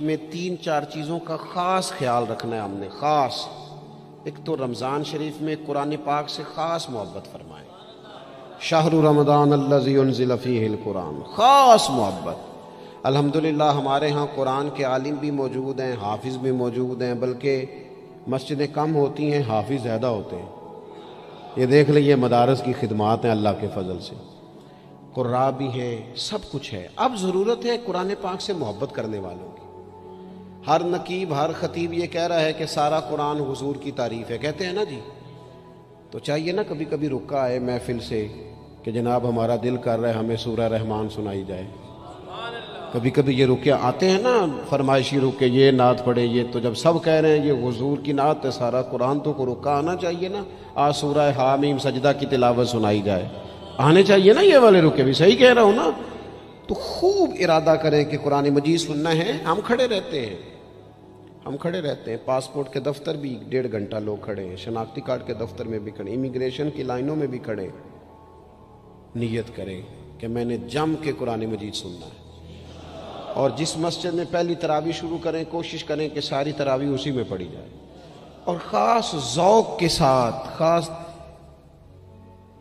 میں 3-4 چیزوں کا خاص خیال رکھنا ہے ہم نے. خاص ایک تو رمضان شریف میں قرآن پاک سے خاص محبت فرمائیں. شہر رمضان الذی انزل فیہ القرآن، خاص محبت. الحمدللہ ہمارے ہاں قرآن کے عالم بھی موجود ہیں، حافظ بھی موجود ہیں، بلکہ مسجدیں کم ہوتی ہیں، حافظ زیادہ ہوتے ہیں. یہ دیکھ لیں، یہ مدارس کی خدمات ہیں اللہ کے فضل سے. قراء بھی ہیں، سب کچھ ہے. اب ضرورت ہے قرآن پاک سے محبت کرنے والوں کی. ہر نقیب، ہر خطیب یہ کہہ رہا ہے کہ سارا قرآن حضور کی تعریف ہے، کہتے ہیں نا جی. تو چاہیے نا کبھی کبھی رکا آئے محفل سے کہ جناب ہمارا دل کر رہا ہے ہمیں سورہ رحمان سنائی جائے. کبھی کبھی یہ رکے آتے ہیں نا، فرمائشی رکے، یہ نعت پڑھے. یہ تو جب سب کہہ رہے ہیں یہ حضور کی نعت ہے سارا قرآن، تو کو رکا آنا چاہیے نا. آج سورہ حامیم سجدہ کی تلاوت سنائی جائے، آنے چاہیے نا یہ والے رکے بھی. صحیح کہہ رہا ہوں نا؟ تو خوب ارادہ کریں کہ قرآن مجید سننا ہے. ہم کھڑے رہتے ہیں، پاسپورٹ کے دفتر بھی 1.5 گھنٹہ لوگ کھڑے ہیں، شناختی کارڈ کے دفتر میں بھی کھڑے، امیگریشن کی لائنوں میں بھی کھڑے. نیت کریں کہ میں نے جم کے قرآن مجید سننا ہے. اور جس مسجد میں پہلی تراویح شروع کریں، کوشش کریں کہ ساری تراویح اسی میں پڑھی جائے، اور خاص ذوق کے ساتھ. خاص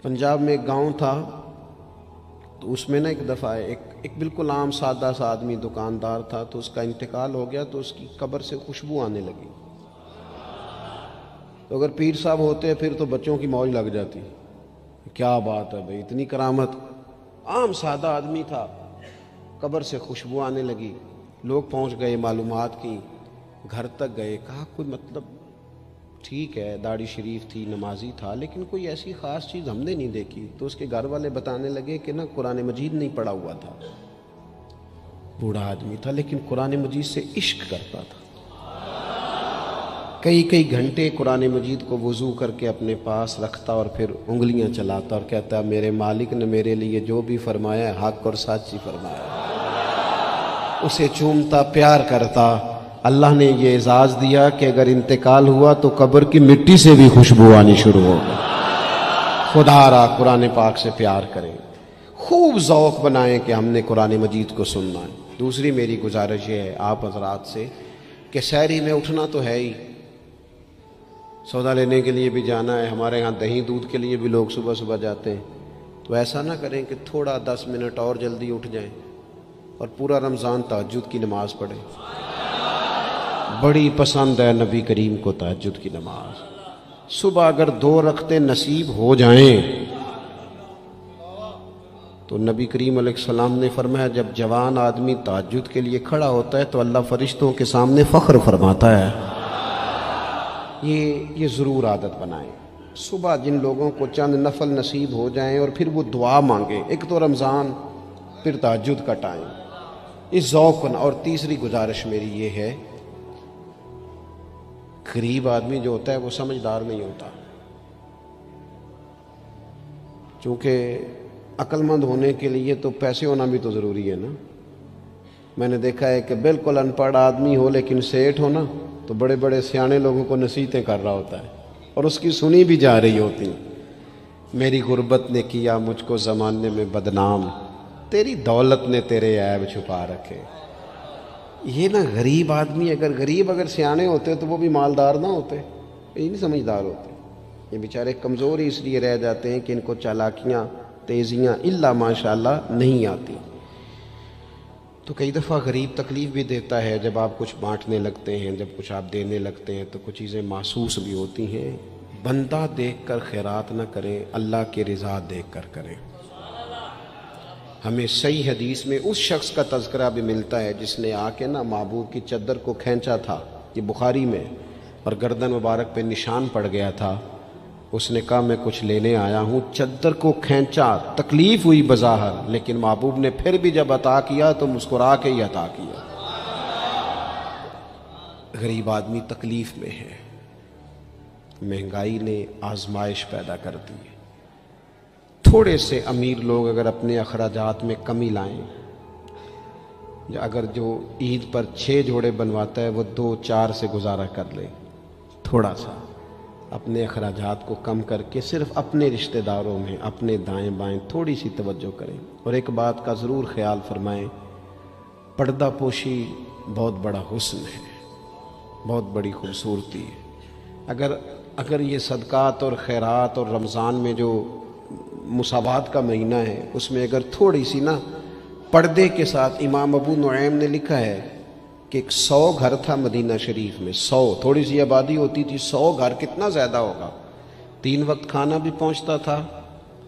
پنجاب میں ایک گاؤں تھا، تو اس میں نا ایک دفعہ ایک بالکل عام سادہ سا آدمی دکاندار تھا، تو اس کا انتقال ہو گیا، تو اس کی قبر سے خوشبو آنے لگی. تو اگر پیر صاحب ہوتے پھر تو بچوں کی موج لگ جاتی. کیا بات ہے بھئی، اتنی کرامت. عام سادہ آدمی تھا، قبر سے خوشبو آنے لگی. لوگ پہنچ گئے، معلومات کی، گھر تک گئے. کہا کوئی مطلب ٹھیک ہے داڑھی شریف تھی، نمازی تھا، لیکن کوئی ایسی خاص چیز ہم نے نہیں دیکھی. تو اس کے گھر والے بتانے لگے کہ نا قرآن مجید نہیں پڑھا ہوا تھا. بوڑھا آدمی تھا لیکن قرآن مجید سے عشق کرتا تھا. کئی گھنٹے قرآن مجید کو وضو کر کے اپنے پاس رکھتا اور پھر انگلیاں چلاتا اور کہتا میرے مالک نے میرے لیے جو بھی فرمایا ہے حق اور سچ ہی فرمایا. اسے چومتا، پیار کرتا. اللہ نے یہ اعزاز دیا کہ اگر انتقال ہوا تو قبر کی مٹی سے بھی خوشبو آنی شروع ہو گئی. خدا را قرآن پاک سے پیار کریں، خوب ذوق بنائیں کہ ہم نے قرآن مجید کو سننا ہے. دوسری میری گزارش یہ ہے آپ حضرات سے کہ سحری میں اٹھنا تو ہے ہی، سودا لینے کے لیے بھی جانا ہے. ہمارے ہاں دہی دودھ کے لیے بھی لوگ صبح صبح جاتے ہیں. تو ایسا نہ کریں کہ تھوڑا 10 منٹ اور جلدی اٹھ جائیں اور پورا رمضان تہجد کی نماز پڑھیں. بڑی پسند ہے نبی کریم کو تہجد کی نماز. صبح اگر 2 رکعتیں نصیب ہو جائیں تو نبی کریم علیہ السلام نے فرمایا جب جوان آدمی تہجد کے لیے کھڑا ہوتا ہے تو اللہ فرشتوں کے سامنے فخر فرماتا ہے. یہ ضرور عادت بنائیں. صبح جن لوگوں کو چند نفل نصیب ہو جائیں اور پھر وہ دعا مانگیں. ایک تو رمضان، پھر تہجد کا ٹائم، اس ذوق کو. اور تیسری گزارش میری یہ ہے، غریب آدمی جو ہوتا ہے وہ سمجھدار نہیں ہوتا. چونکہ عقل مند ہونے کے لیے تو پیسے ہونا بھی تو ضروری ہے نا. میں نے دیکھا ہے کہ بالکل ان پڑھ آدمی ہو لیکن سیٹھ ہو نا، تو بڑے بڑے سیانے لوگوں کو نصیحتیں کر رہا ہوتا ہے اور اس کی سنی بھی جا رہی ہوتی. میری غربت نے کیا مجھ کو زمانے میں بدنام، تیری دولت نے تیرے عیب چھپا رکھے. یہ نا غریب آدمی، اگر سیانے ہوتے تو وہ بھی مالدار نہ ہوتے، یہ نہیں سمجھدار ہوتے. یہ بیچارے کمزور ہی اس لیے رہ جاتے ہیں کہ ان کو چالاکیاں، تیزیاں الا ماشاءاللہ نہیں آتی. تو کئی دفعہ غریب تکلیف بھی دیتا ہے. جب آپ کچھ بانٹنے لگتے ہیں، جب کچھ آپ دینے لگتے ہیں تو کچھ چیزیں محسوس بھی ہوتی ہیں. بندہ دیکھ کر خیرات نہ کریں، اللہ کی رضا دیکھ کر کریں. ہمیں صحیح حدیث میں اس شخص کا تذکرہ بھی ملتا ہے جس نے آ کے نا محبوب کی چادر کو کھینچا تھا، یہ بخاری میں، اور گردن مبارک پہ نشان پڑ گیا تھا. اس نے کہا میں کچھ لینے آیا ہوں. چادر کو کھینچا، تکلیف ہوئی بظاہر، لیکن محبوب نے پھر بھی جب عطا کیا تو مسکرا کے ہی عطا کیا. غریب آدمی تکلیف میں ہے. مہنگائی نے آزمائش پیدا کر دی. تھوڑے سے امیر لوگ اگر اپنے اخراجات میں کمی لائیں، اگر جو عید پر 6 جوڑے بنواتا ہے وہ 2-4 سے گزارا کر لے، تھوڑا سا اپنے اخراجات کو کم کر کے صرف اپنے رشتہ داروں میں، اپنے دائیں بائیں تھوڑی سی توجہ کریں. اور ایک بات کا ضرور خیال فرمائیں، پردہ پوشی بہت بڑا حسن ہے، بہت بڑی خوبصورتی ہے۔ اگر یہ صدقات اور خیرات اور رمضان میں جو مساوات کا مہینہ ہے، اس میں اگر تھوڑی سی نا پردے کے ساتھ، امام ابو نعیم نے لکھا ہے کہ 100 گھر تھا مدینہ شریف میں، 100، تھوڑی سی آبادی ہوتی تھی، 100 گھر کتنا زیادہ ہوگا، 3 وقت کھانا بھی پہنچتا تھا،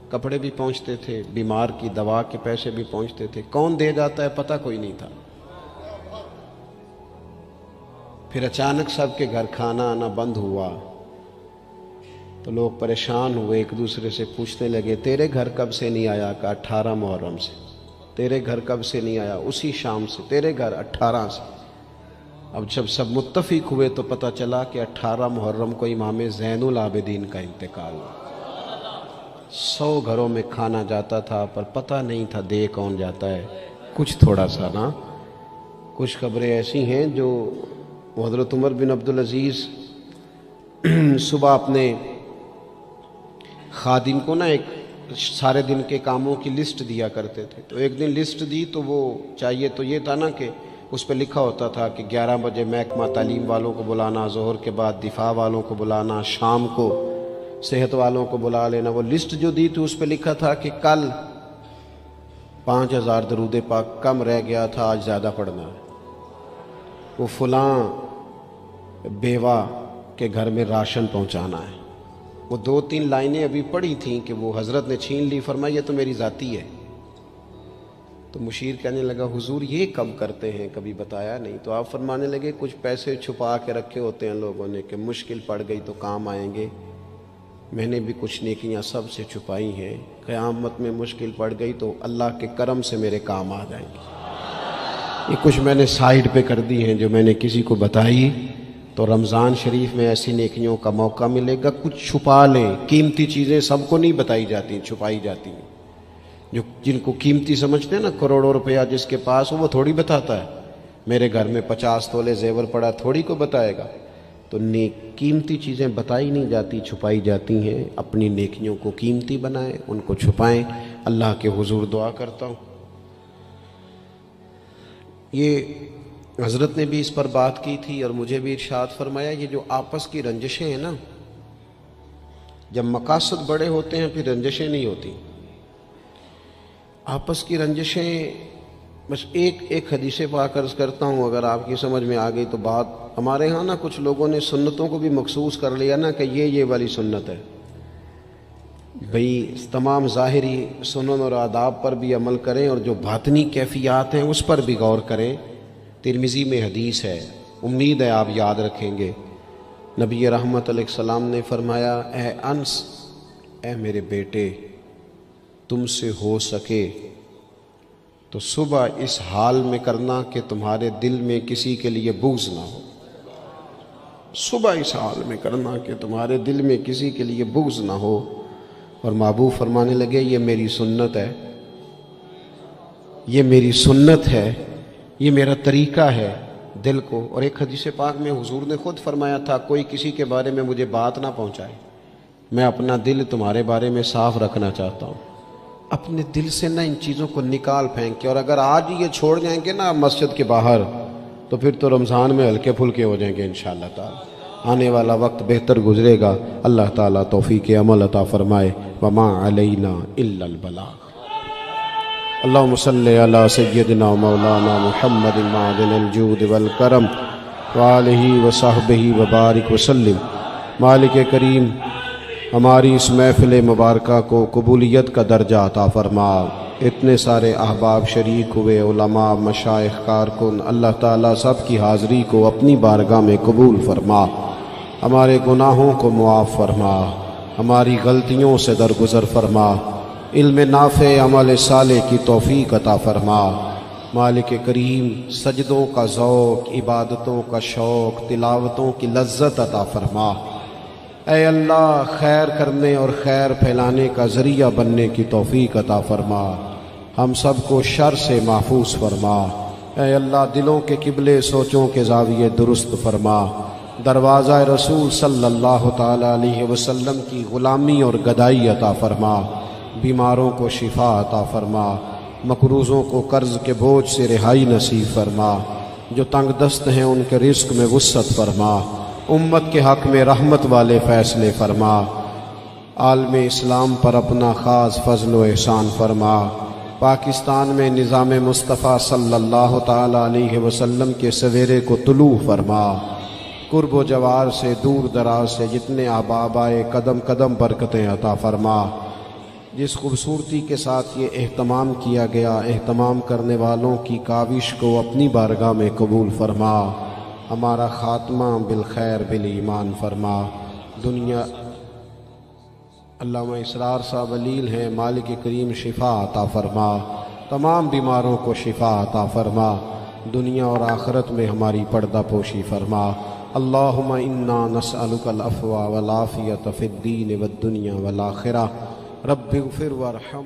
کپڑے بھی پہنچتے تھے، بیمار کی دوا کے پیسے بھی پہنچتے تھے، کون دے جاتا ہے پتہ کوئی نہیں تھا۔ پھر اچانک سب کے گھر کھانا آنا بند ہوا تو لوگ پریشان ہوئے، ایک دوسرے سے پوچھنے لگے تیرے گھر کب سے نہیں آیا؟ کہا 18 محرم سے۔ تیرے گھر کب سے نہیں آیا؟ اسی شام سے۔ تیرے گھر 18 سے۔ اب جب سب متفق ہوئے تو پتہ چلا کہ 18 محرم کو امام زین العابدین کا انتقال ہوا۔ 100 گھروں میں کھانا جاتا تھا پر پتہ نہیں تھا دے کون جاتا ہے، کچھ تھوڑا سا نا۔ کچھ خبریں ایسی ہیں جو حضرت عمر بن عبدالعزیز صبح اپنے خادم کو نا ایک سارے دن کے کاموں کی لسٹ دیا کرتے تھے، تو ایک دن لسٹ دی تو وہ چاہیے تو یہ تھا نا کہ اس پہ لکھا ہوتا تھا کہ 11 بجے محکمہ تعلیم والوں کو بلانا، ظہر کے بعد دفاع والوں کو بلانا، شام کو صحت والوں کو بلا لینا۔ وہ لسٹ جو دی تھی اس پہ لکھا تھا کہ کل 5000 درود پاک کم رہ گیا تھا، آج زیادہ پڑھنا ہے۔ وہ فلاں بیوہ کے گھر میں راشن پہنچانا ہے۔ وہ 2-3 لائنیں ابھی پڑھی تھیں کہ وہ حضرت نے چھین لی، فرمایا یہ تو میری ذاتی ہے۔ تو مشیر کہنے لگا حضور یہ کب کرتے ہیں، کبھی بتایا نہیں۔ تو آپ فرمانے لگے کچھ پیسے چھپا کے رکھے ہوتے ہیں لوگوں نے کہ مشکل پڑ گئی تو کام آئیں گے۔ میں نے بھی کچھ نیکیاں سب سے چھپائی ہیں، قیامت میں مشکل پڑ گئی تو اللہ کے کرم سے میرے کام آ جائیں گے۔ یہ کچھ میں نے سائیڈ پہ کر دی ہیں جو میں نے کسی کو بتائی، تو رمضان شریف میں ایسی نیکیوں کا موقع ملے گا۔ کچھ چھپا لیں، قیمتی چیزیں سب کو نہیں بتائی جاتی، چھپائی جاتی ہیں۔ جن کو قیمتی سمجھتے ہیں نا، کروڑوں روپیہ جس کے پاس ہو وہ تھوڑی بتاتا ہے میرے گھر میں 50 تولے زیور پڑا، تھوڑی کو بتائے گا۔ تو قیمتی چیزیں بتائی نہیں جاتی، چھپائی جاتی ہیں۔ اپنی نیکیوں کو قیمتی بنائیں، ان کو چھپائیں۔ اللہ کے حضور دعا کرتا ہوں، یہ حضرت نے بھی اس پر بات کی تھی اور مجھے بھی ارشاد فرمایا، یہ جو آپس کی رنجشیں ہیں نا، جب مقاصد بڑے ہوتے ہیں پھر رنجشیں نہیں ہوتی۔ آپس کی رنجشیں، بس ایک حدیث پاک عرض کرتا ہوں، اگر آپ کی سمجھ میں آ گئی تو بات۔ ہمارے ہاں نا کچھ لوگوں نے سنتوں کو بھی مخصوص کر لیا نا کہ یہ والی سنت ہے۔ بھئی تمام ظاہری سنن اور آداب پر بھی عمل کریں اور جو باطنی کیفیات ہیں اس پر بھی غور کریں۔ ترمذی میں حدیث ہے، امید ہے آپ یاد رکھیں گے۔ نبی رحمت علیہ السلام نے فرمایا، اے انس، اے میرے بیٹے، تم سے ہو سکے تو صبح اس حال میں کرنا کہ تمہارے دل میں کسی کے لیے بغض نہ ہو۔ صبح اس حال میں کرنا کہ تمہارے دل میں کسی کے لیے بغض نہ ہو۔ اور محبوب فرمانے لگے، یہ میری سنت ہے، یہ میری سنت ہے، یہ میرا طریقہ ہے دل کو۔ اور ایک حدیث پاک میں حضور نے خود فرمایا تھا، کوئی کسی کے بارے میں مجھے بات نہ پہنچائے، میں اپنا دل تمہارے بارے میں صاف رکھنا چاہتا ہوں۔ اپنے دل سے نہ ان چیزوں کو نکال پھینک کے، اور اگر آج یہ چھوڑ جائیں گے نا مسجد کے باہر تو پھر تو رمضان میں ہلکے پھلکے ہو جائیں گے انشاءاللہ تعالی۔ آنے والا وقت بہتر گزرے گا۔ اللہ تعالیٰ توفیق عمل عطا فرمائے۔ وما علینا الا البلاغ۔ اللہم صلی علی سیدنا مولانا محمد معدن الجود والکرم وآلہ وصحبہ وبارک وسلم۔ مالک کریم، ہماری اس محفل مبارکہ کو قبولیت کا درجہ عطا فرما۔ اتنے سارے احباب شریک ہوئے، علماء، مشائخ، کارکن، اللہ تعالیٰ سب کی حاضری کو اپنی بارگاہ میں قبول فرما۔ ہمارے گناہوں کو معاف فرما، ہماری غلطیوں سے درگزر فرما، علم نافع، عمل صالح کی توفیق عطا فرما۔ مالک کریم، سجدوں کا ذوق، عبادتوں کا شوق، تلاوتوں کی لذت عطا فرما۔ اے اللہ، خیر کرنے اور خیر پھیلانے کا ذریعہ بننے کی توفیق عطا فرما۔ ہم سب کو شر سے محفوظ فرما۔ اے اللہ، دلوں کے قبلے، سوچوں کے زاویے درست فرما۔ دروازہ رسول صلی اللہ تعالیٰ علیہ وسلم کی غلامی اور گدائی عطا فرما۔ بیماروں کو شفا عطا فرما، مقروضوں کو قرض کے بوجھ سے رہائی نصیب فرما۔ جو تنگ دست ہیں ان کے رزق میں وسعت فرما، امت کے حق میں رحمت والے فیصلے فرما، عالم اسلام پر اپنا خاص فضل و احسان فرما، پاکستان میں نظام مصطفیٰ صلی اللہ تعالی علیہ وسلم کے سویرے کو طلوع فرما، قرب و جوار سے دور دراز سے جتنے احباب آئے قدم قدم برکتیں عطا فرما، جس خوبصورتی کے ساتھ یہ اہتمام کیا گیا اہتمام کرنے والوں کی کاوش کو اپنی بارگاہ میں قبول فرما، ہمارا خاتمہ بالخیر بالایمان فرما۔ دنیا علامہ اسرار صاحب علیل ہیں، مالک کریم شفا عطا فرما، تمام بیماروں کو شفا عطا فرما، دنیا اور آخرت میں ہماری پردہ پوشی فرما۔ اللہم انا نسألک العفو والعافیۃ فی الدین والدنیا والآخرہ، رب اغفر وارحم